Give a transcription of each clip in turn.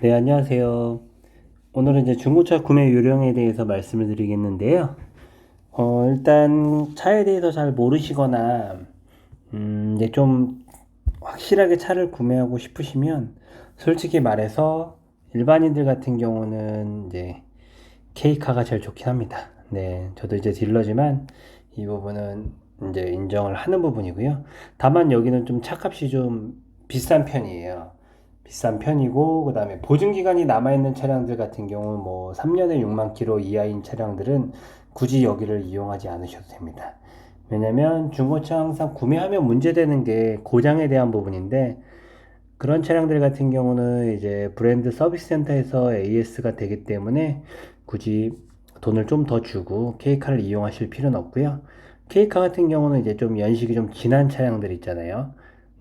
네, 안녕하세요. 오늘은 이제 중고차 구매 요령에 대해서 말씀을 드리겠는데요. 일단 차에 대해서 잘 모르시거나, 이제 좀 확실하게 차를 구매하고 싶으시면, 솔직히 말해서 일반인들 같은 경우는 이제 K카가 제일 좋긴 합니다. 네, 저도 이제 딜러지만 이 부분은 이제 인정을 하는 부분이고요. 다만 여기는 좀 차값이 좀 비싼 편이에요. 비싼 편이고, 그 다음에 보증기간이 남아있는 차량들 같은 경우 뭐 3년에 6만 킬로 이하인 차량들은 굳이 여기를 이용하지 않으셔도 됩니다. 왜냐면 중고차 항상 구매하면 문제되는 게 고장에 대한 부분인데, 그런 차량들 같은 경우는 이제 브랜드 서비스 센터에서 AS가 되기 때문에 굳이 돈을 좀 더 주고 K카를 이용하실 필요는 없고요. K카 같은 경우는 이제 좀 연식이 좀 지난 차량들 있잖아요.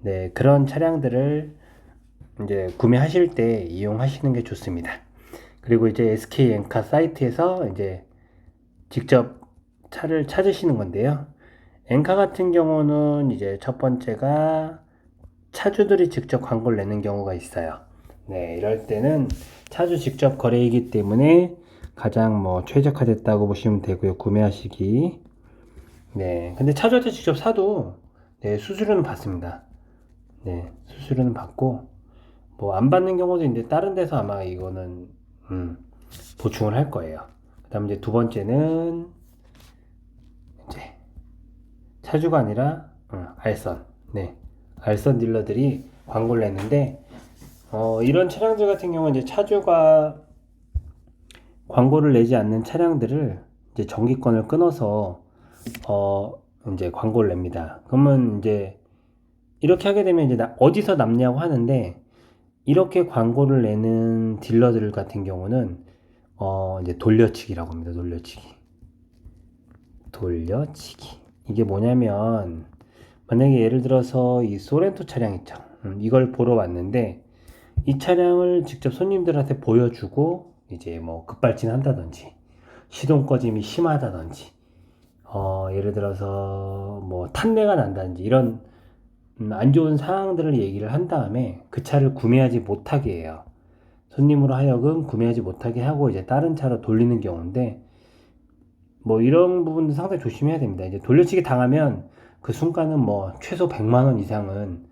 네, 그런 차량들을 이제 구매하실 때 이용하시는 게 좋습니다. 그리고 이제 SK 엔카 사이트에서 이제 직접 차를 찾으시는 건데요. 엔카 같은 경우는 이제 첫 번째가 차주들이 직접 광고를 내는 경우가 있어요. 네, 이럴 때는 차주 직접 거래이기 때문에 가장 뭐 최적화됐다고 보시면 되고요. 구매하시기. 네, 근데 차주한테 직접 사도 네, 수수료는 받습니다. 네, 수수료는 받고 뭐 안 받는 경우도 있는데 다른 데서 아마 이거는 보충을 할 거예요. 그다음 이제 두 번째는 이제 차주가 아니라 알선. 네, 알선 딜러들이 광고를 냈는데 이런 차량들 같은 경우는 이제 차주가 광고를 내지 않는 차량들을 이제 정기권을 끊어서 어, 이제 광고를 냅니다. 그러면 이제 이렇게 하게 되면 이제 어디서 남냐고 하는데 이렇게 광고를 내는 딜러들 같은 경우는 이제 돌려치기라고 합니다. 돌려치기. 돌려치기. 이게 뭐냐면 만약에 예를 들어서 이 소렌토 차량 있죠. 이걸 보러 왔는데 이 차량을 직접 손님들한테 보여주고 이제 뭐 급발진 한다든지 시동 꺼짐이 심하다든지 예를 들어서 뭐 탄내가 난다든지 이런 안 좋은 상황들을 얘기를 한 다음에 그 차를 구매하지 못하게 해요. 손님으로 하여금 구매하지 못하게 하고 이제 다른 차로 돌리는 경우인데 뭐 이런 부분도 상당히 조심해야 됩니다. 이제 돌려치기 당하면 그 순간은 뭐 최소 100만 원 이상은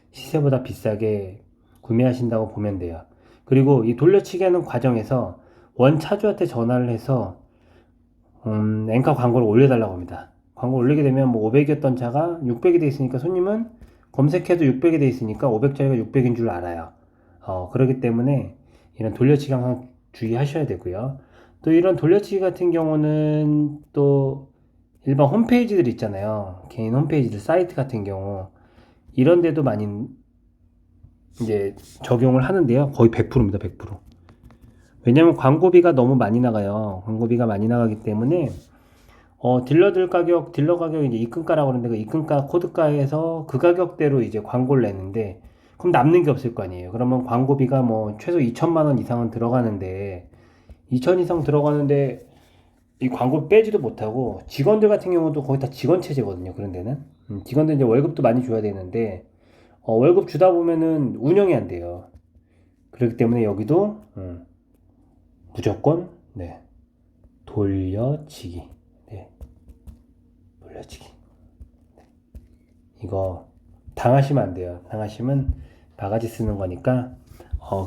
시세보다 비싸게 구매하신다고 보면 돼요. 그리고 이 돌려치기 하는 과정에서 원 차주한테 전화를 해서 엔카 광고를 올려달라고 합니다. 광고 올리게 되면 뭐 500이었던 차가 600이 돼 있으니까 손님은 검색해도 600이 돼 있으니까 500짜리가 600인 줄 알아요. 그렇기 때문에 이런 돌려치기 항상 주의하셔야 되고요. 또 이런 돌려치기 같은 경우는 또 일반 홈페이지들 있잖아요. 개인 홈페이지들 사이트 같은 경우 이런 데도 많이 이제 적용을 하는데요. 거의 100%입니다. 100%. 왜냐면 광고비가 너무 많이 나가요. 광고비가 많이 나가기 때문에 딜러들 가격, 딜러 가격이 이제 입금가라고 그러는데 그 입금가 코드가에서 그 가격대로 이제 광고를 내는데 그럼 남는 게 없을 거 아니에요. 그러면 광고비가 뭐 최소 2천만 원 이상은 들어가는데 2천 이상 들어가는데 이 광고 빼지도 못하고 직원들 같은 경우도 거의 다 직원 체제거든요. 그런 데는 직원들 이제 월급도 많이 줘야 되는데 월급 주다 보면은 운영이 안 돼요. 그렇기 때문에 여기도 무조건 네 돌려치기 네 돌려치기 이거 당하시면 안 돼요. 당하시면 바가지 쓰는 거니까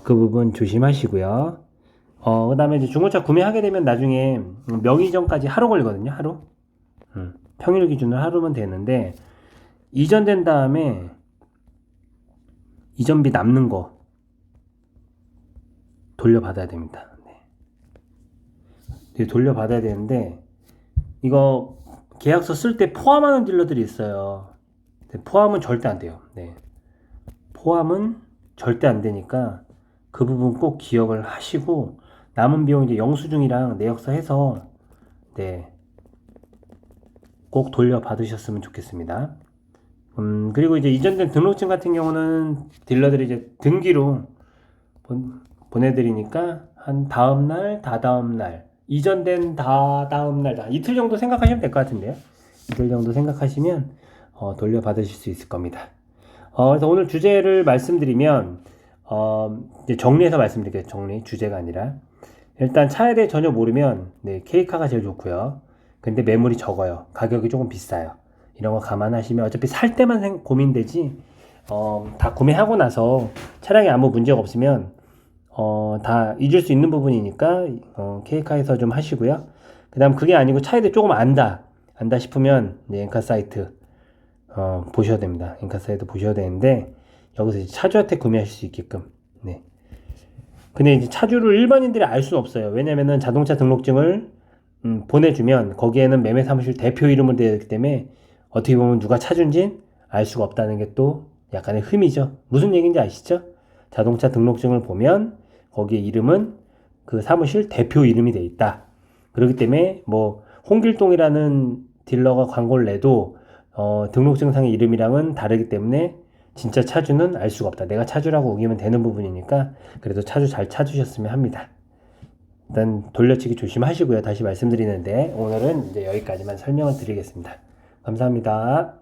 그 부분 조심하시고요. 그 다음에 이제 중고차 구매하게 되면 나중에 명의전까지 하루 걸리거든요. 하루. 평일 기준으로 하루면 되는데 이전된 다음에 이전비 남는 거 돌려받아야 됩니다. 네. 돌려받아야 되는데 이거 계약서 쓸 때 포함하는 딜러들이 있어요. 포함은 절대 안 돼요. 네. 포함은 절대 안 되니까 그 부분 꼭 기억을 하시고 남은 비용 이제 영수증이랑 내역서 해서 네. 꼭 돌려받으셨으면 좋겠습니다. 그리고 이제 이전된 등록증 같은 경우는 딜러들이 이제 등기로 보내드리니까 한 다음날, 다다음날, 이전된 다다음날, 이틀 정도 생각하시면 될 것 같은데요. 이틀 정도 생각하시면 돌려받으실 수 있을 겁니다. 그래서 오늘 주제를 말씀드리면 이제 정리해서 말씀드릴게요. 주제가 아니라. 일단 차에 대해 전혀 모르면, 네, 케이카가 제일 좋고요. 근데 매물이 적어요. 가격이 조금 비싸요. 이런 거 감안하시면 어차피 살 때만 고민되지, 다 구매하고 나서 차량에 아무 문제가 없으면, 다 잊을 수 있는 부분이니까, 케이카에서 좀 하시고요. 그 다음 그게 아니고 차에 대해 조금 안다 싶으면, 네, 엔카 사이트, 보셔야 됩니다. 엔카 사이트 보셔야 되는데, 여기서 이제 차주한테 구매하실 수 있게끔, 네. 근데 이제 차주를 일반인들이 알 수는 없어요. 왜냐면은 자동차 등록증을 보내주면 거기에는 매매 사무실 대표 이름을 되어 있기 때문에 어떻게 보면 누가 차주인지 알 수가 없다는 게 또 약간의 흠이죠. 무슨 얘기인지 아시죠? 자동차 등록증을 보면 거기에 이름은 그 사무실 대표 이름이 되어 있다. 그렇기 때문에 뭐 홍길동이라는 딜러가 광고를 내도 등록증상의 이름이랑은 다르기 때문에 진짜 차주는 알 수가 없다. 내가 차주라고 우기면 되는 부분이니까 그래도 차주 잘 찾으셨으면 합니다. 일단 돌려치기 조심하시고요. 다시 말씀드리는데 오늘은 이제 여기까지만 설명을 드리겠습니다. 감사합니다.